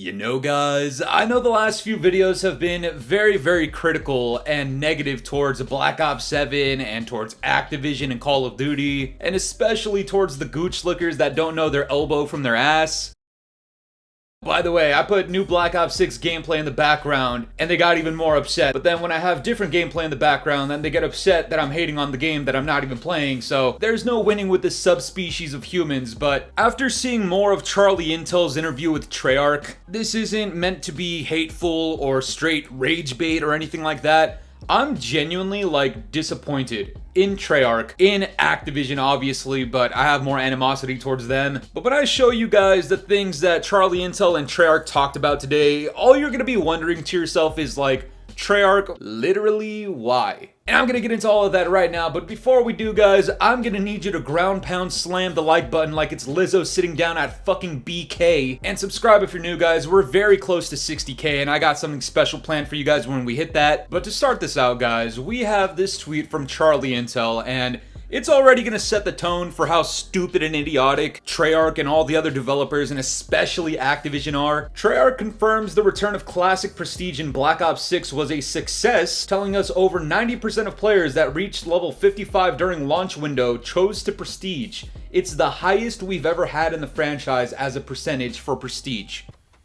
You know guys, I know the last few videos have been very critical and negative towards Black Ops 7 and towards Activision and Call of Duty, and especially towards the gooch lickers that don't know their elbow from their ass. By the way, I put new Black Ops 6 gameplay in the background, and they got even more upset. But then when I have different gameplay in the background, then they get upset that I'm hating on the game that I'm not even playing, so there's no winning with this subspecies of humans. But after seeing more of Charlie Intel's interview with Treyarch, this isn't meant to be hateful or straight rage bait or anything like that. I'm genuinely, disappointed in Treyarch, in Activision obviously, but I have more animosity towards them. But when I show you guys the things that Charlie Intel and Treyarch talked about today, all you're gonna be wondering to yourself is Treyarch, literally why? And I'm gonna get into all of that right now, but before we do guys, I'm gonna need you to ground pound slam the like button like it's Lizzo sitting down at fucking BK, and subscribe if you're new guys. We're very close to 60k and I got something special planned for you guys when we hit that. But to start this out guys, we have this tweet from Charlie Intel, and it's already gonna set the tone for how stupid and idiotic Treyarch and all the other developers, and especially Activision, are. Treyarch confirms the return of classic prestige in Black Ops 6 was a success, telling us over 90% of players that reached level 55 during launch window chose to prestige. It's the highest we've ever had in the franchise as a percentage for prestige.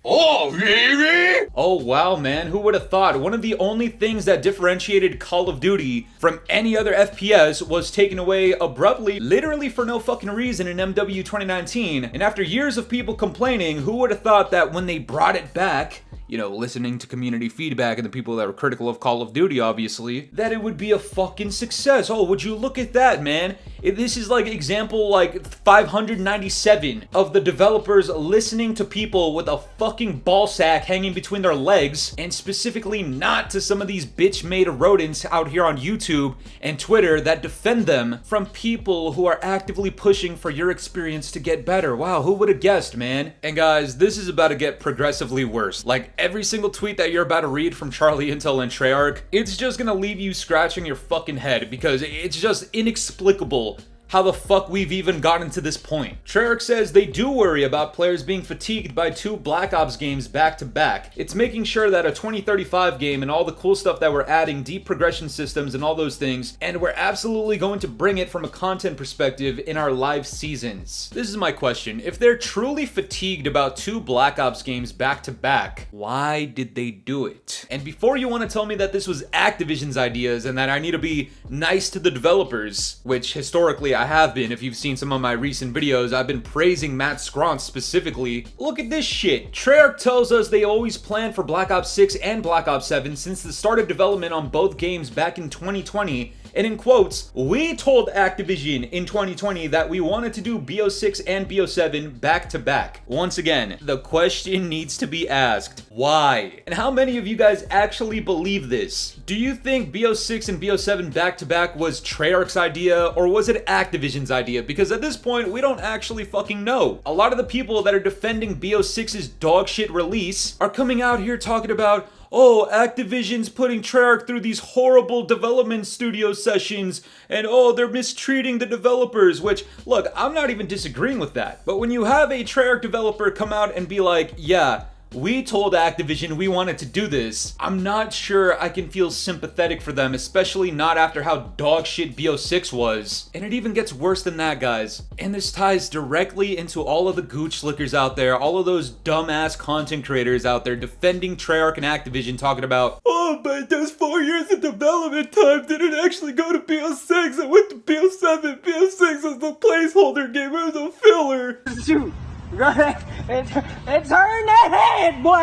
Oh, really? Oh wow, man, who would have thought? One of the only things that differentiated Call of Duty from any other FPS was taken away abruptly, literally for no fucking reason, in MW 2019. And after years of people complaining, who would have thought that when they brought it back, you know, listening to community feedback and the people that were critical of Call of Duty, obviously, that it would be a fucking success. Oh, would you look at that, man? This is example 597 of the developers listening to people with a fucking ball sack hanging between their legs, and specifically not to some of these bitch-made rodents out here on YouTube and Twitter that defend them from people who are actively pushing for your experience to get better. Wow, who would have guessed, man? And guys, this is about to get progressively worse. Every single tweet that you're about to read from Charlie Intel and Treyarch, it's just gonna leave you scratching your fucking head because it's just inexplicable how the fuck we've even gotten to this point. Treyarch says they do worry about players being fatigued by 2 Black Ops games back to back. It's making sure that a 2035 game and all the cool stuff that we're adding, deep progression systems and all those things, and we're absolutely going to bring it from a content perspective in our live seasons. This is my question. If they're truly fatigued about 2 Black Ops games back to back, why did they do it? And before you want to tell me that this was Activision's ideas and that I need to be nice to the developers, which historically I have been. If you've seen some of my recent videos, I've been praising Matt Scrance specifically. Look at this shit. Treyarch tells us they always planned for Black Ops 6 and Black Ops 7 since the start of development on both games back in 2020. And in quotes, we told Activision in 2020 that we wanted to do BO6 and BO7 back to back. Once again, the question needs to be asked, why? And how many of you guys actually believe this? Do you think BO6 and BO7 back to back was Treyarch's idea, or was it Activision's idea? Because at this point, we don't actually fucking know. A lot of the people that are defending BO6's dogshit release are coming out here talking about, oh, Activision's putting Treyarch through these horrible development studio sessions, and oh, they're mistreating the developers, which, look, I'm not even disagreeing with that. But when you have a Treyarch developer come out and be like, yeah, we told Activision we wanted to do this, I'm not sure I can feel sympathetic for them, especially not after how dogshit BO6 was. And it even gets worse than that, guys. And this ties directly into all of the gooch lickers out there, all of those dumbass content creators out there defending Treyarch and Activision, talking about, oh, but those 4 years of development time didn't actually go to BO6, it went to BO7. BO6 was the placeholder game, it was a filler. Shoot! Right, and turn that head, boy!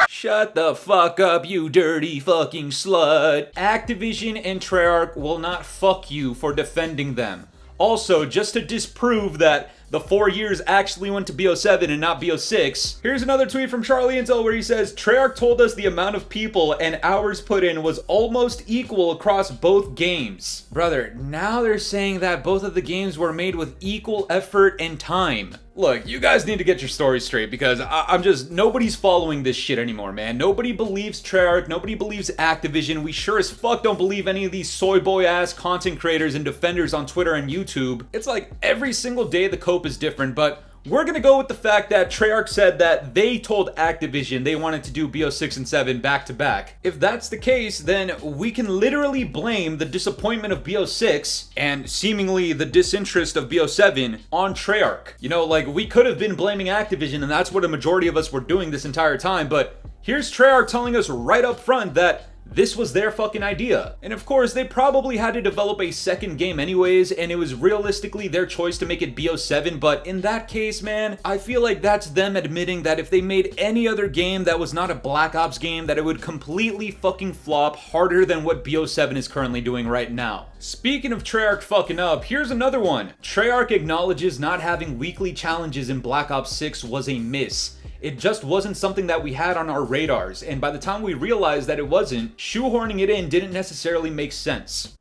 Shut the fuck up, you dirty fucking slut. Activision and Treyarch will not fuck you for defending them. Also, just to disprove that the 4 years actually went to BO7 and not BO6, here's another tweet from Charlie Intel where he says, Treyarch told us the amount of people and hours put in was almost equal across both games. Brother, now they're saying that both of the games were made with equal effort and time. Look, you guys need to get your story straight because I'm just, nobody's following this shit anymore, man. Nobody believes Treyarch, nobody believes Activision. We sure as fuck don't believe any of these soy boy ass content creators and defenders on Twitter and YouTube. It's like every single day the cope is different, but we're gonna go with the fact that Treyarch said that they told Activision they wanted to do BO6 and 7 back to back. If that's the case, then we can literally blame the disappointment of BO6 and seemingly the disinterest of BO7 on Treyarch. You know, like, we could have been blaming Activision, and that's what a majority of us were doing this entire time, but here's Treyarch telling us right up front that this was their fucking idea. And of course, they probably had to develop a second game anyways, and it was realistically their choice to make it BO7, but in that case, man, I feel like that's them admitting that if they made any other game that was not a Black Ops game, that it would completely fucking flop harder than what BO7 is currently doing right now. Speaking of Treyarch fucking up, here's another one. Treyarch acknowledges not having weekly challenges in Black Ops 6 was a miss. It just wasn't something that we had on our radars, and by the time we realized that it wasn't, shoehorning it in didn't necessarily make sense.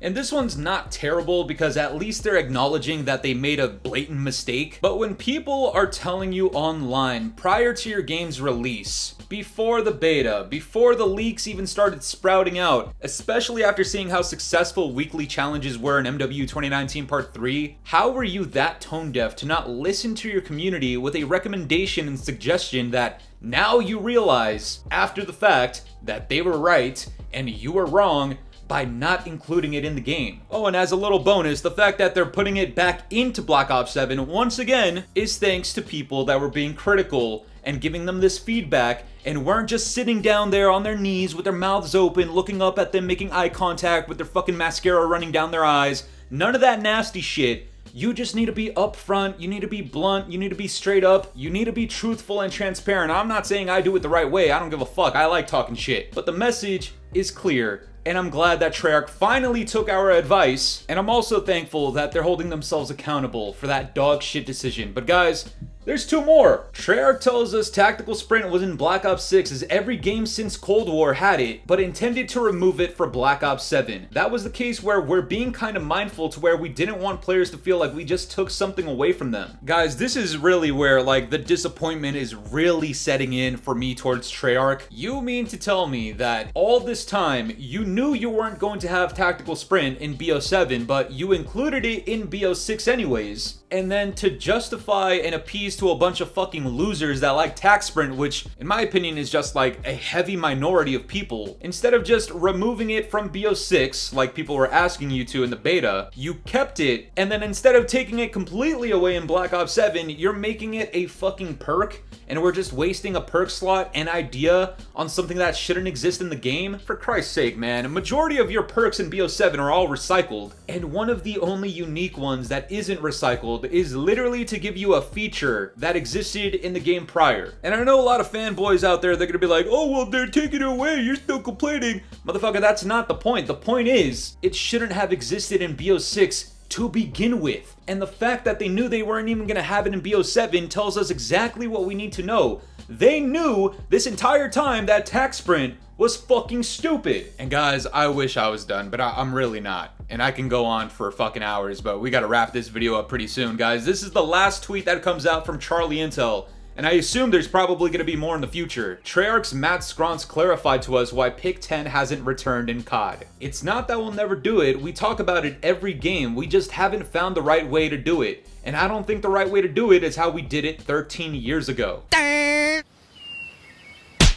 And this one's not terrible because at least they're acknowledging that they made a blatant mistake. But when people are telling you online prior to your game's release, before the beta, before the leaks even started sprouting out, especially after seeing how successful weekly challenges were in MW 2019 Part 3, how were you that tone deaf to not listen to your community with a recommendation and suggestion that now you realize, after the fact, that they were right and you were wrong by not including it in the game? Oh, and as a little bonus, the fact that they're putting it back into Black Ops 7 once again is thanks to people that were being critical and giving them this feedback and weren't just sitting down there on their knees with their mouths open, looking up at them, making eye contact with their fucking mascara running down their eyes. None of that nasty shit. You just need to be upfront, you need to be blunt, you need to be straight up, you need to be truthful and transparent. I'm not saying I do it the right way, I don't give a fuck, I like talking shit. But the message is clear, and I'm glad that Treyarch finally took our advice, and I'm also thankful that they're holding themselves accountable for that dog shit decision. But guys, there's two more. Treyarch tells us Tactical Sprint was in Black Ops 6 as every game since Cold War had it, but intended to remove it for Black Ops 7. That was the case where we're being kind of mindful to where we didn't want players to feel like we just took something away from them. Guys, this is really where, like, the disappointment is really setting in for me towards Treyarch. You mean to tell me that all this time you knew you weren't going to have Tactical Sprint in BO7, but you included it in BO6 anyways, and then to justify and appease to a bunch of fucking losers that like Tac Sprint, which in my opinion is just like a heavy minority of people, instead of just removing it from BO6 like people were asking you to in the beta, you kept it, and then instead of taking it completely away in Black Ops 7, you're making it a fucking perk, and we're just wasting a perk slot and idea on something that shouldn't exist in the game? For Christ's sake, man, a majority of your perks in BO7 are all recycled, and one of the only unique ones that isn't recycled is literally to give you a feature that existed in the game prior. And I know a lot of fanboys out there, they're gonna be like, oh, well, they're taking it away, you're still complaining. Motherfucker, that's not the point. The point is, it shouldn't have existed in BO6 to begin with. And the fact that they knew they weren't even gonna have it in BO7 tells us exactly what we need to know. They knew this entire time that Tac Sprint was fucking stupid. And guys, I wish I was done, but I'm really not. And I can go on for fucking hours, but we gotta wrap this video up pretty soon, guys. This is the last tweet that comes out from Charlie Intel, and I assume there's probably gonna be more in the future. Treyarch's Matt Scronce clarified to us why Pick 10 hasn't returned in COD. It's not that we'll never do it, we talk about it every game, we just haven't found the right way to do it. And I don't think the right way to do it is how we did it 13 years ago.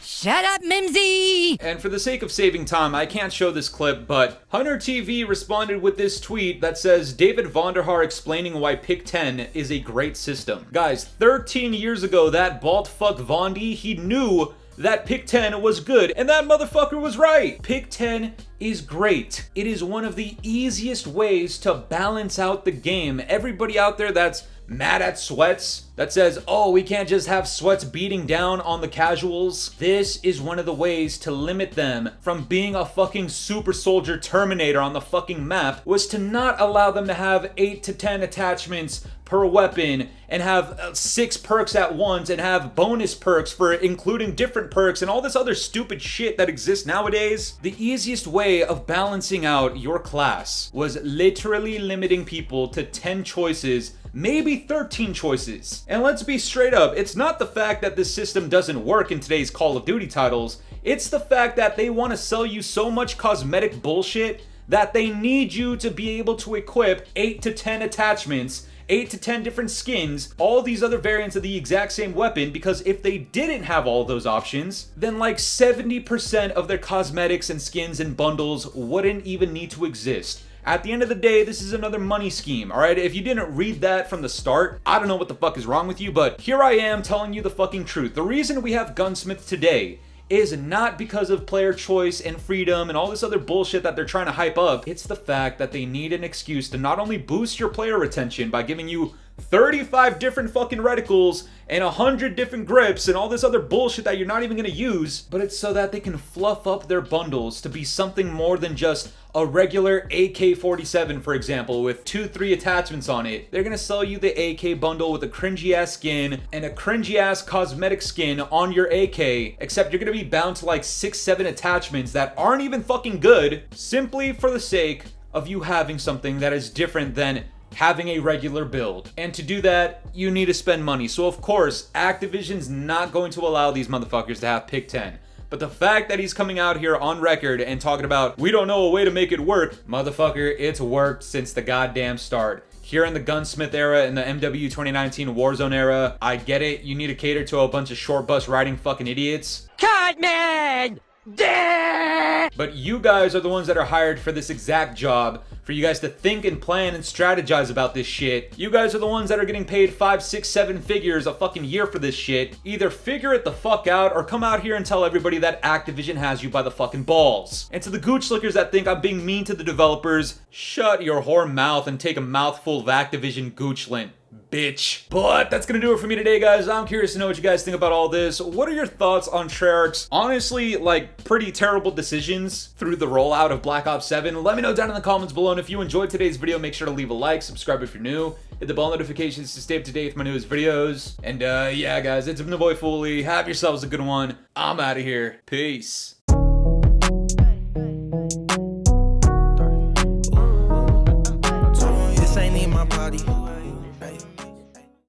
Shut up, Mimsy! And for the sake of saving time, I can't show this clip, but Hunter TV responded with this tweet that says, David Vonderhaar explaining why Pick 10 is a great system. Guys, 13 years ago, that bald fuck Vondi, he knew that Pick 10 was good, and that motherfucker was right. Pick 10 is great. It is one of the easiest ways to balance out the game. Everybody out there that's mad at Sweats, that says, oh, we can't just have Sweats beating down on the casuals. This is one of the ways to limit them from being a fucking super soldier Terminator on the fucking map, was to not allow them to have 8 to 10 attachments per weapon and have 6 perks at once and have bonus perks for including different perks and all this other stupid shit that exists nowadays. The easiest way of balancing out your class was literally limiting people to 10 choices, maybe 13 choices. And let's be straight up, it's not the fact that this system doesn't work in today's Call of Duty titles, it's the fact that they want to sell you so much cosmetic bullshit that they need you to be able to equip 8 to 10 attachments, 8 to 10 different skins, all these other variants of the exact same weapon, because if they didn't have all those options, then like 70% of their cosmetics and skins and bundles wouldn't even need to exist. At the end of the day, this is another money scheme, alright? If you didn't read that from the start, I don't know what the fuck is wrong with you, but here I am telling you the fucking truth. The reason we have gunsmiths today is not because of player choice and freedom and all this other bullshit that they're trying to hype up. It's the fact that they need an excuse to not only boost your player retention by giving you 35 different fucking reticles and 100 different grips and all this other bullshit that you're not even gonna use, but it's so that they can fluff up their bundles to be something more than just a regular AK-47, for example, with 2-3 attachments on it. They're gonna sell you the AK bundle with a cringy ass skin and a cringy ass cosmetic skin on your AK, except you're gonna be bound to like 6-7 attachments that aren't even fucking good, simply for the sake of you having something that is different than having a regular build. And to do that, you need to spend money. So of course, Activision's not going to allow these motherfuckers to have pick 10. But the fact that he's coming out here on record and talking about, we don't know a way to make it work, motherfucker, it's worked since the goddamn start. Here in the Gunsmith era, in the MW 2019 Warzone era, I get it, you need to cater to a bunch of short bus riding fucking idiots. Cartman! Dead! But you guys are the ones that are hired for this exact job, for you guys to think and plan and strategize about this shit. You guys are the ones that are getting paid 5, 6, 7 figures a fucking year for this shit. Either figure it the fuck out or come out here and tell everybody that Activision has you by the fucking balls. And to the gooch slickers that think I'm being mean to the developers, shut your whore mouth and take a mouthful of Activision goochland, bitch. But that's gonna do it for me today, guys. I'm curious to know what you guys think about all this. What are your thoughts on Treyarch's honestly like pretty terrible decisions through the rollout of Black Ops 7? Let me know down in the comments below, and if you enjoyed today's video, make sure to leave a like, subscribe if you're new, hit the bell notifications to stay up to date with my newest videos. And yeah guys, it's been the boy Fooly. Have yourselves a good one. I'm out of here. Peace. This ain't in my body.